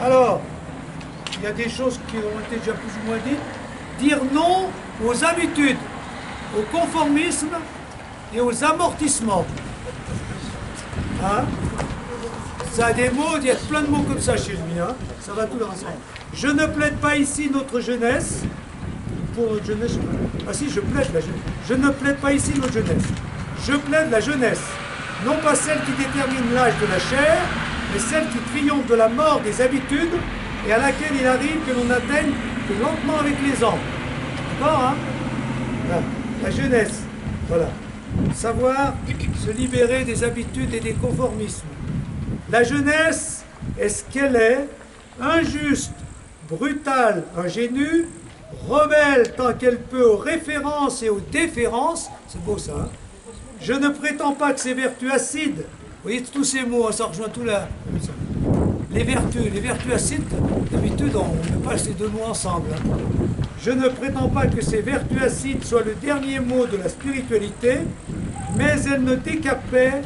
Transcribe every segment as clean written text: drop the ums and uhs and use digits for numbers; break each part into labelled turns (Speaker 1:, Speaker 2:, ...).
Speaker 1: Alors, il y a des choses qui ont été déjà plus ou moins dites. Dire non aux habitudes, au conformisme et aux amortissements. Hein? Ça a des mots, il y a plein de mots comme ça chez lui. Hein? Ça va tout le ensemble. Je ne plaide pas ici notre jeunesse. Pour notre jeunesse, ah si, je plaide la jeunesse. Je ne plaide pas ici notre jeunesse. Je plaide la jeunesse. Non pas celle qui détermine l'âge de la chair, mais celle qui triomphe de la mort des habitudes et à laquelle il arrive que l'on atteigne que lentement avec les ans. D'accord, hein? Voilà. La jeunesse, voilà. Savoir se libérer des habitudes et des conformismes. La jeunesse est ce qu'elle est, injuste, brutale, ingénue, rebelle tant qu'elle peut aux références et aux déférences. C'est beau ça, hein? Je ne prétends pas que ces vertus acides, vous voyez tous ces mots, ça rejoint tout là. Les vertus acides, d'habitude on met pas ces deux mots ensemble. Hein. Je ne prétends pas que ces vertus acides soient le dernier mot de la spiritualité, mais elles ne décapaient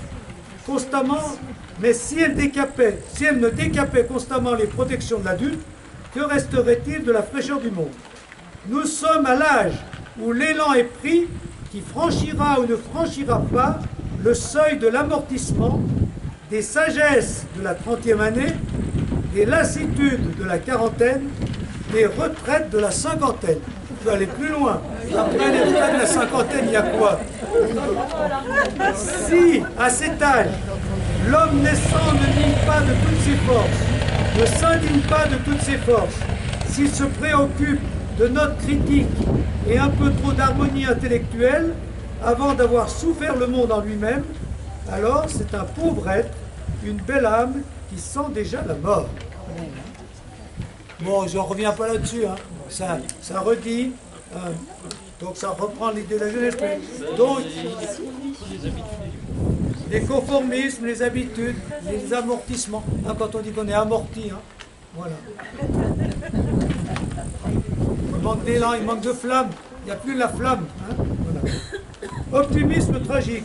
Speaker 1: constamment, mais si elles ne décapaient constamment les protections de l'adulte, que resterait-il de la fraîcheur du monde? Nous sommes à l'âge où l'élan est pris, qui franchira ou ne franchira pas le seuil de l'amortissement, des sagesses de la 30e année, des lassitudes de la quarantaine, des retraites de la cinquantaine. Tu vas aller plus loin. Après les retraites de la cinquantaine, il y a quoi? Si, à cet âge, l'homme naissant ne digne pas de toutes ses forces, ne s'indigne pas de toutes ses forces, s'il se préoccupe de notes critiques et un peu trop d'harmonie intellectuelle avant d'avoir souffert le monde en lui-même, alors c'est un pauvre être, une belle âme qui sent déjà la mort. Bon, je ne reviens pas là-dessus, hein. Ça redit, donc ça reprend l'idée de la jeunesse. Donc, les conformismes, les habitudes, les amortissements, hein, quand on dit qu'on est amorti, hein, voilà. Il manque d'élan, il manque de flamme, il n'y a plus la flamme. Hein, voilà. Optimisme tragique.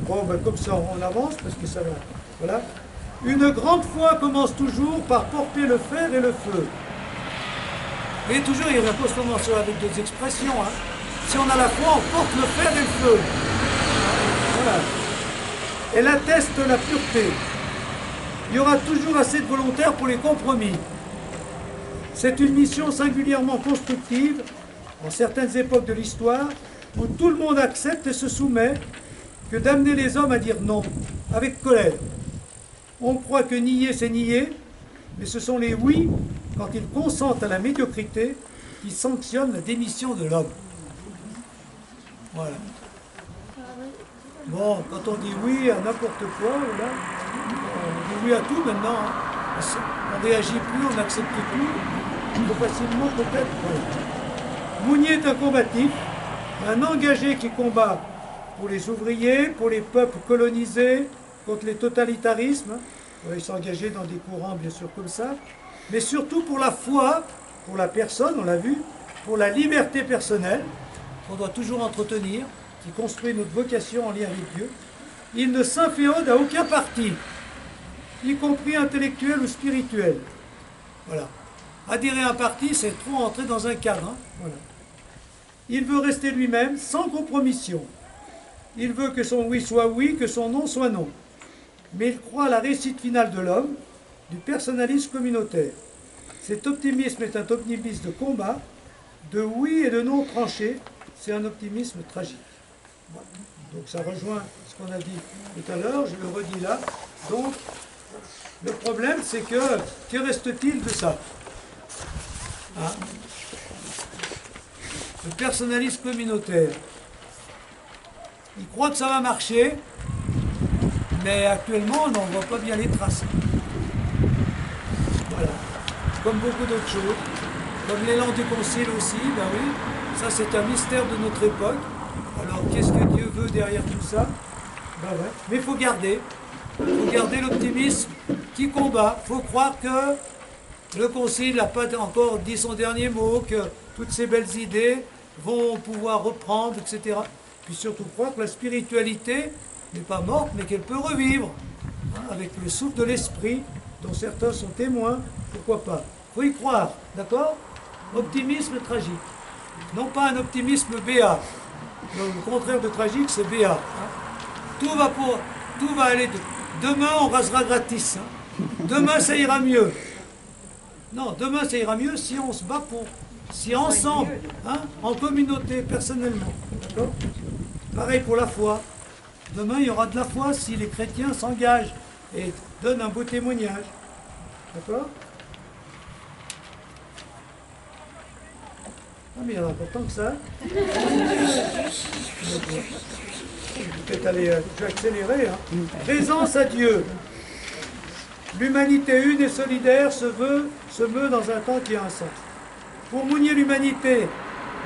Speaker 1: Bon, ben, comme ça, on avance parce que ça va. Voilà. Une grande foi commence toujours par porter le fer et le feu. Et toujours, il y a constamment avec des expressions. Hein. Si on a la foi, on porte le fer et le feu. Voilà. Elle atteste la pureté. Il y aura toujours assez de volontaires pour les compromis. C'est une mission singulièrement constructive, en certaines époques de l'histoire, où tout le monde accepte et se soumet, que d'amener les hommes à dire non, avec colère. On croit que nier, c'est nier, mais ce sont les oui, quand ils consentent à la médiocrité, qui sanctionnent la démission de l'homme. Voilà. Bon, quand on dit oui à n'importe quoi, voilà, on dit oui à tout maintenant. Hein. On ne réagit plus, on n'accepte plus, trop facilement peut-être. Voilà. Mounier est un combatif, un engagé qui combat pour les ouvriers, pour les peuples colonisés, contre les totalitarismes. Il s'est engagé dans des courants bien sûr comme ça, mais surtout pour la foi, pour la personne, on l'a vu, pour la liberté personnelle, qu'on doit toujours entretenir, qui construit notre vocation en lien avec Dieu. Il ne s'inféode à aucun parti, y compris intellectuel ou spirituel. Voilà. Adhérer à un parti, c'est trop entrer dans un cadre. Hein. Voilà. Il veut rester lui-même, sans compromission. Il veut que son oui soit oui, que son non soit non. Mais il croit à la réussite finale de l'homme, du personnalisme communautaire. Cet optimisme est un optimisme de combat, de oui et de non tranchés. C'est un optimisme tragique. Voilà. Donc ça rejoint ce qu'on a dit tout à l'heure, je le redis là. Donc, le problème, c'est que reste-t-il de ça? Hein? Le personnalisme communautaire. Il croit que ça va marcher, mais actuellement, on n'en voit pas bien les traces. Voilà. Comme beaucoup d'autres choses. Comme l'élan du concile aussi, ben oui, ça c'est un mystère de notre époque. Alors, qu'est-ce que Dieu veut derrière tout ça? Ben ouais. Mais il faut garder. Il faut garder l'optimisme qui combat. Il faut croire que le concile n'a pas encore dit son dernier mot, que toutes ces belles idées vont pouvoir reprendre, etc. Puis surtout croire que la spiritualité n'est pas morte, mais qu'elle peut revivre, hein, avec le souffle de l'esprit, dont certains sont témoins, pourquoi pas. Il faut y croire, d'accord? Optimisme tragique. Non pas un optimisme béat. Le contraire de tragique, c'est béat. Hein. Tout va aller. Demain, on rasera gratis. Hein. Demain, ça ira mieux. Non, demain, ça ira mieux si on se bat si ensemble, hein, en communauté, personnellement. D'accord? Pareil pour la foi. Demain, il y aura de la foi si les chrétiens s'engagent et donnent un beau témoignage. D'accord? Ah, mais il y en a pas tant que ça. Peut-être aller, je vais accélérer. Hein. Présence à Dieu. L'humanité une et solidaire se meut dans un temps qui a un sens. Pour Mounier, l'humanité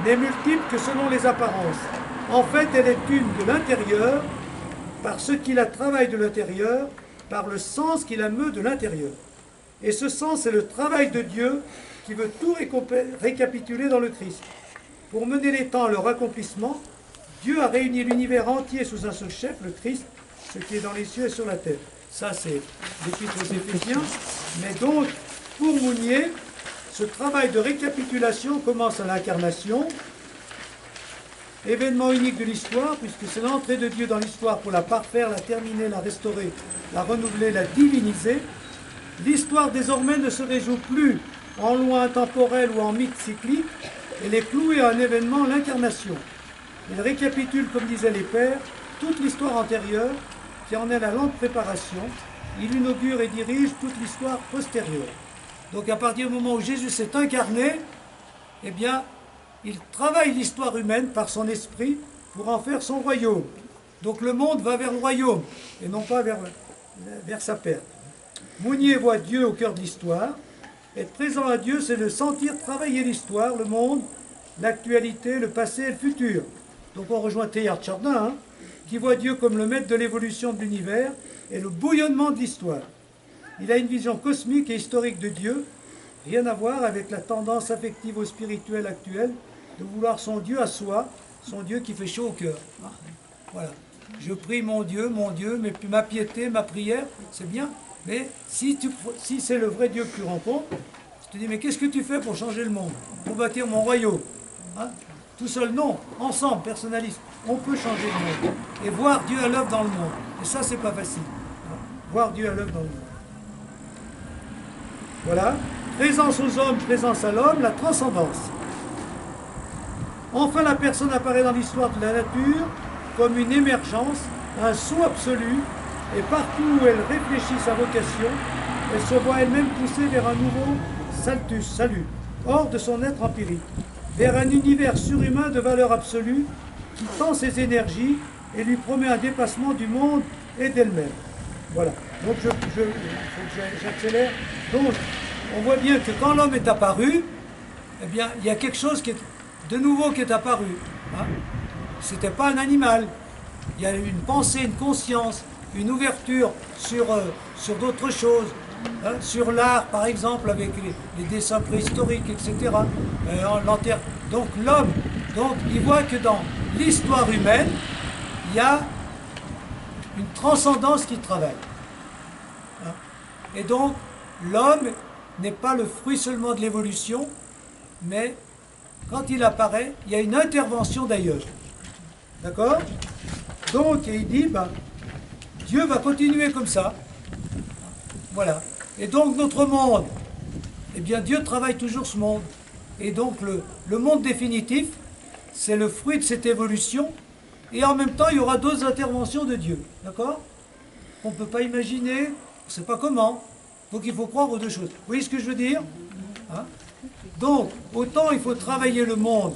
Speaker 1: n'est multiple que selon les apparences. En fait, elle est une de l'intérieur, par ce qui la travaille de l'intérieur, par le sens qui la meut de l'intérieur. Et ce sens est le travail de Dieu qui veut tout récapituler dans le Christ. Pour mener les temps à leur accomplissement, Dieu a réuni l'univers entier sous un seul chef, le Christ, ce qui est dans les cieux et sur la terre. Ça, c'est l'Épître aux Éphésiens. Mais donc, pour Mounier, ce travail de récapitulation commence à l'incarnation, événement unique de l'histoire, puisque c'est l'entrée de Dieu dans l'histoire pour la parfaire, la terminer, la restaurer, la renouveler, la diviniser. L'histoire désormais ne se résout plus en loi intemporelle ou en mythe cyclique, elle est clouée à un événement, l'incarnation. Il récapitule, comme disaient les pères, toute l'histoire antérieure, qui en est la lente préparation. Il inaugure et dirige toute l'histoire postérieure. Donc à partir du moment où Jésus s'est incarné, eh bien, il travaille l'histoire humaine par son esprit pour en faire son royaume. Donc le monde va vers le royaume et non pas vers sa perte. Mounier voit Dieu au cœur de l'histoire. Être présent à Dieu, c'est le sentir travailler l'histoire, le monde, l'actualité, le passé et le futur. Donc on rejoint Teilhard Chardin, hein, qui voit Dieu comme le maître de l'évolution de l'univers et le bouillonnement de l'histoire. Il a une vision cosmique et historique de Dieu, rien à voir avec la tendance affective ou spirituelle actuelle de vouloir son Dieu à soi, son Dieu qui fait chaud au cœur. Voilà. Je prie mon Dieu, mais ma piété, ma prière, c'est bien. Mais si c'est le vrai Dieu que tu rencontres, tu te dis, mais qu'est-ce que tu fais pour changer le monde, pour bâtir mon royaume? Hein? Tout seul, non. Ensemble, personnaliste, on peut changer le monde et voir Dieu à l'œuvre dans le monde. Et ça, c'est pas facile. Hein? Voir Dieu à l'œuvre dans le monde. Voilà. Présence aux hommes, présence à l'homme, la transcendance. Enfin, la personne apparaît dans l'histoire de la nature comme une émergence, un saut absolu, et partout où elle réfléchit sa vocation, elle se voit elle-même poussée vers un nouveau salut, hors de son être empirique, vers un univers surhumain de valeur absolue qui tend ses énergies et lui promet un dépassement du monde et d'elle-même. Voilà. Donc, j'accélère. Donc, on voit bien que quand l'homme est apparu, eh bien, il y a quelque chose qui est de nouveau qui est apparu. Hein. Ce n'était pas un animal. Il y a une pensée, une conscience, une ouverture sur d'autres choses. Hein, sur l'art, par exemple, avec les dessins préhistoriques, etc. Donc l'homme, il voit que dans l'histoire humaine, il y a une transcendance qui travaille. Hein. Et donc, l'homme n'est pas le fruit seulement de l'évolution, mais quand il apparaît, il y a une intervention d'ailleurs. D'accord? Donc, il dit, Dieu va continuer comme ça. Voilà. Et donc, notre monde, eh bien, Dieu travaille toujours ce monde. Et donc, le monde définitif, c'est le fruit de cette évolution. Et en même temps, il y aura d'autres interventions de Dieu. D'accord? On ne peut pas imaginer, on ne sait pas comment. Donc, il faut croire aux deux choses. Vous voyez ce que je veux dire? Hein? Donc, autant il faut travailler le monde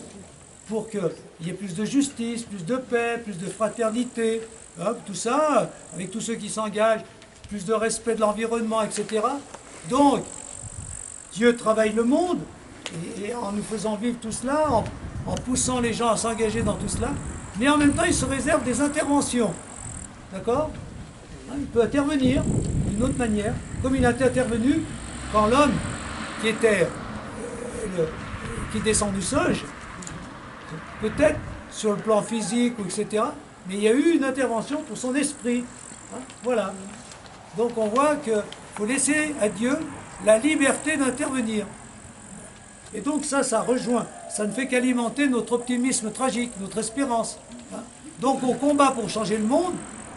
Speaker 1: pour qu'il y ait plus de justice, plus de paix, plus de fraternité, hein, tout ça, avec tous ceux qui s'engagent, plus de respect de l'environnement, etc. Donc, Dieu travaille le monde, et en nous faisant vivre tout cela, en poussant les gens à s'engager dans tout cela, mais en même temps, il se réserve des interventions. D'accord? Hein, il peut intervenir d'une autre manière, comme il a intervenu quand l'homme qui descend du singe, peut-être sur le plan physique, etc., mais il y a eu une intervention pour son esprit. Hein, voilà. Donc on voit que Il faut laisser à Dieu la liberté d'intervenir. Et donc ça rejoint, ça ne fait qu'alimenter notre optimisme tragique, notre espérance. Donc on combat pour changer le monde,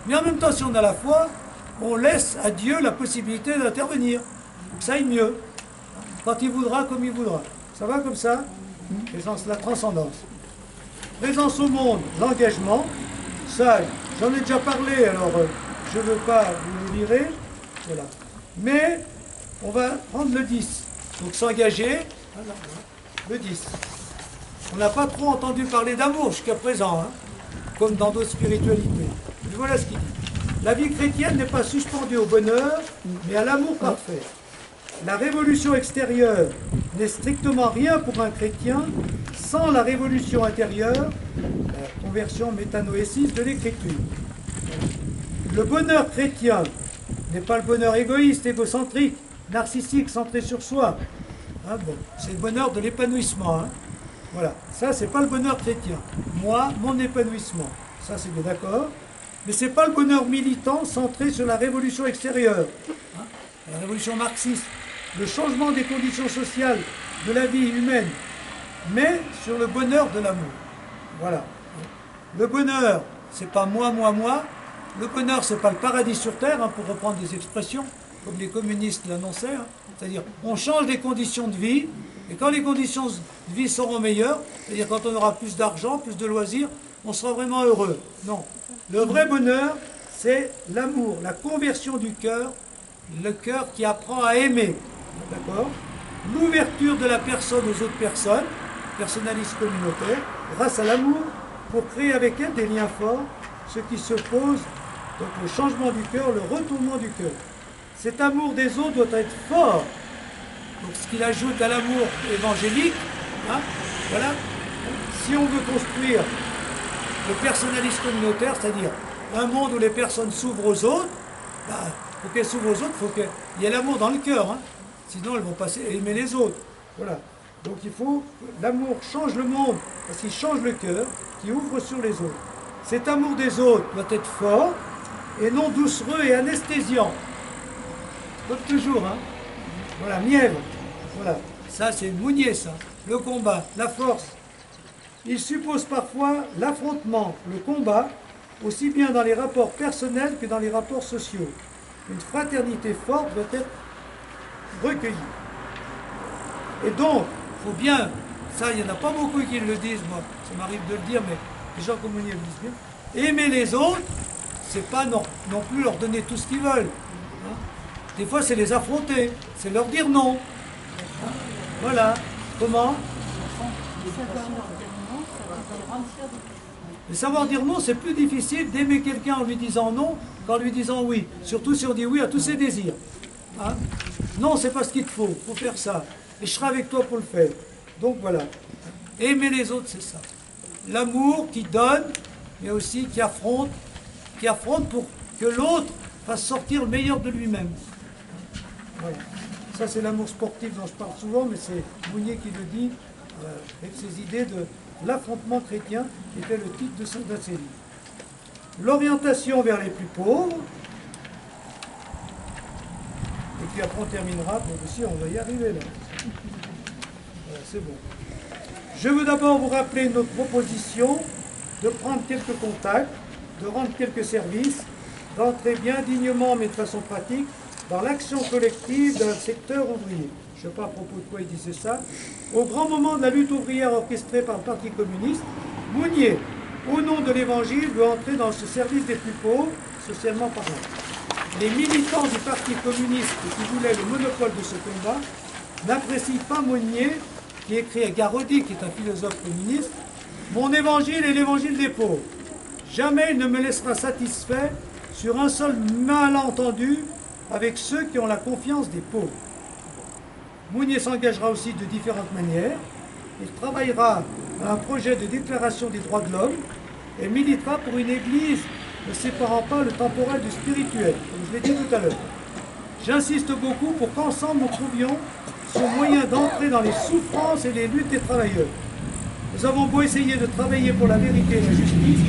Speaker 1: mais en même temps, si on a la foi, on laisse à Dieu la possibilité d'intervenir, pour que ça aille mieux, quand il voudra, comme il voudra. Ça va comme ça? La transcendance. Présence au monde, l'engagement, ça, j'en ai déjà parlé, alors je ne veux pas vous le lire, voilà. Mais on va prendre le 10, donc s'engager, le 10. On n'a pas trop entendu parler d'amour jusqu'à présent, hein, comme dans d'autres spiritualités. Mais voilà ce qu'il dit. La vie chrétienne n'est pas suspendue au bonheur, mais à l'amour parfait. La révolution extérieure n'est strictement rien pour un chrétien sans la révolution intérieure, la conversion métanoésis de l'Écriture. Le bonheur chrétien n'est pas le bonheur égoïste, égocentrique, narcissique, centré sur soi. Hein, bon, c'est le bonheur de l'épanouissement. Hein. Voilà, ça c'est pas le bonheur chrétien. Moi, mon épanouissement, ça c'est bien d'accord. Mais c'est pas le bonheur militant centré sur la révolution extérieure, hein, la révolution marxiste, le changement des conditions sociales de la vie humaine, mais sur le bonheur de l'amour. Voilà. Le bonheur, c'est pas moi, moi, moi. Le bonheur, c'est pas le paradis sur terre, hein, pour reprendre des expressions, comme les communistes l'annonçaient. Hein. C'est-à-dire, on change les conditions de vie, et quand les conditions de vie seront meilleures, c'est-à-dire quand on aura plus d'argent, plus de loisirs, on sera vraiment heureux. Non. Le vrai bonheur, c'est l'amour, la conversion du cœur, le cœur qui apprend à aimer. D'accord? L'ouverture de la personne aux autres personnes, personnalisme communautaire, grâce à l'amour, pour créer avec elle des liens forts, ce qui se pose, donc le changement du cœur, le retournement du cœur. Cet amour des autres doit être fort. Donc ce qu'il ajoute à l'amour évangélique, hein, voilà, si on veut construire le personnalisme communautaire, c'est-à-dire un monde où les personnes s'ouvrent aux autres, bah, pour qu'elles s'ouvrent aux autres, il faut qu'il y ait l'amour dans le cœur, hein, sinon elles vont pas aimer les autres. Voilà. Donc il faut que l'amour change le monde, parce qu'il change le cœur, qui ouvre sur les autres. Cet amour des autres doit être fort, et non doucereux et anesthésiant. Comme toujours, hein. Voilà, mièvre. Voilà. Ça, c'est Mounier, ça. Le combat, la force. Il suppose parfois l'affrontement, le combat, aussi bien dans les rapports personnels que dans les rapports sociaux. Une fraternité forte doit être recueillie. Et donc, il faut bien, ça, il n'y en a pas beaucoup qui le disent, moi, ça m'arrive de le dire, mais les gens comme Mounier le disent bien. Aimer les autres, c'est pas non plus leur donner tout ce qu'ils veulent. Hein. Des fois, c'est les affronter, c'est leur dire non. Hein. Voilà. Comment? Le savoir dire non, c'est plus difficile d'aimer quelqu'un en lui disant non qu'en lui disant oui. Surtout si on dit oui à tous ses désirs. Hein? Non, c'est pas ce qu'il te faut faire ça. Et je serai avec toi pour le faire. Donc voilà. Aimer les autres, c'est ça. L'amour qui donne, mais aussi qui affronte pour que l'autre fasse sortir le meilleur de lui-même. Voilà. Ça, c'est l'amour sportif dont je parle souvent, mais c'est Mounier qui le dit, avec ses idées de l'affrontement chrétien, qui était le titre de ses livres. L'orientation vers les plus pauvres, et puis après on terminera, pour aussi on va y arriver là. Voilà, c'est bon. Je veux d'abord vous rappeler notre proposition de prendre quelques contacts, de rendre quelques services, d'entrer bien dignement, mais de façon pratique, dans l'action collective d'un secteur ouvrier. Je ne sais pas à propos de quoi il disait ça. Au grand moment de la lutte ouvrière orchestrée par le Parti communiste, Mounier, au nom de l'Évangile, veut entrer dans ce service des plus pauvres, socialement parlant. Les militants du Parti communiste qui voulaient le monopole de ce combat n'apprécient pas Mounier, qui écrit à Garaudy, qui est un philosophe communiste, « Mon évangile est l'évangile des pauvres. Jamais il ne me laissera satisfait sur un seul malentendu avec ceux qui ont la confiance des pauvres. » Mounier s'engagera aussi de différentes manières. Il travaillera à un projet de déclaration des droits de l'homme et militera pour une église ne séparant pas le temporel du spirituel, comme je l'ai dit tout à l'heure. J'insiste beaucoup pour qu'ensemble nous trouvions ce moyen d'entrer dans les souffrances et les luttes des travailleurs. Nous avons beau essayer de travailler pour la vérité et la justice,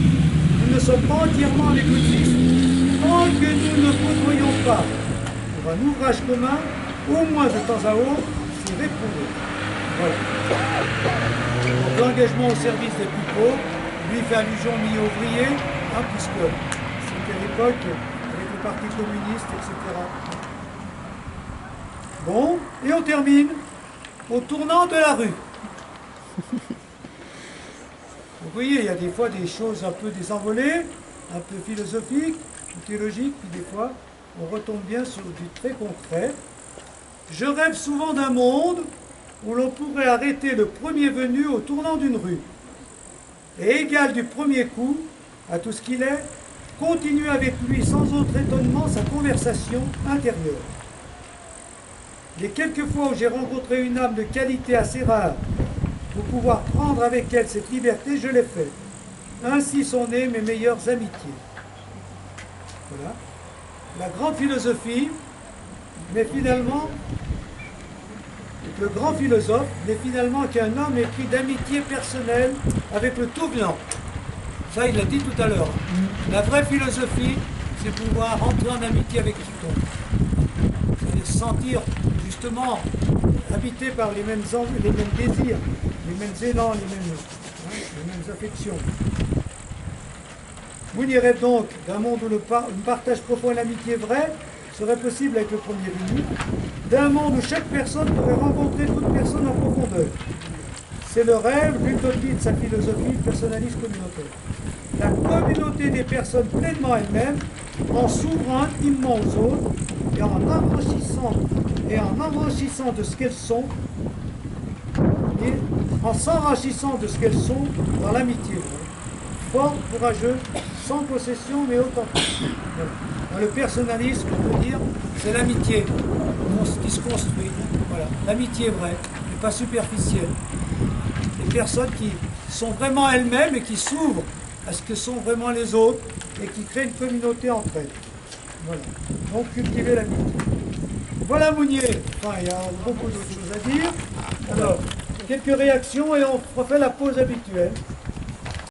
Speaker 1: nous ne sommes pas entièrement avec le Christ. Tant que nous ne côtoyons pas pour un ouvrage commun, au moins de temps à autre, s'y réprouver. Voilà. Donc l'engagement au service des plus pauvres, lui fait allusion au milieu ouvrier, puisque c'était l'époque avec le Parti communiste, etc. Bon, et on termine au tournant de la rue. Vous voyez, il y a des fois des choses un peu désenvolées, un peu philosophiques, ou théologiques, puis des fois, on retombe bien sur du très concret. Je rêve souvent d'un monde où l'on pourrait arrêter le premier venu au tournant d'une rue, et égal du premier coup à tout ce qu'il est, continuer avec lui sans autre étonnement sa conversation intérieure. Les quelques fois où j'ai rencontré une âme de qualité assez rare pour pouvoir prendre avec elle cette liberté, je l'ai fait. Ainsi sont nées mes meilleures amitiés. Voilà. La grande philosophie, mais finalement, le grand philosophe n'est finalement qu'un homme épris d'amitié personnelle avec le tout venant. Ça, il l'a dit tout à l'heure. La vraie philosophie, c'est pouvoir entrer en amitié avec quiconque. C'est se sentir justement habité par les mêmes désirs, les mêmes élans, les mêmes affections. Mounier rêve donc d'un monde où le partage profond et l'amitié vraie serait possible avec le premier venu, d'un monde où chaque personne pourrait rencontrer toute personne en profondeur. C'est le rêve, l'utopie de sa philosophie personnaliste communautaire. La communauté des personnes pleinement elles-mêmes, en s'ouvrant intimement aux autres et en enrichissant de ce qu'elles sont, et en s'enrichissant de ce qu'elles sont dans l'amitié. Fort, courageux, sans possession mais authentique. Dans le personnalisme, on peut dire, c'est l'amitié qui se construit. Voilà. L'amitié vraie, et pas superficielle. Les personnes qui sont vraiment elles-mêmes et qui s'ouvrent à ce que sont vraiment les autres et qui créent une communauté entre elles. Voilà. Donc cultiver l'amitié. Voilà Mounier. Enfin, il y a beaucoup d'autres choses à dire. Alors, quelques réactions et on refait la pause habituelle.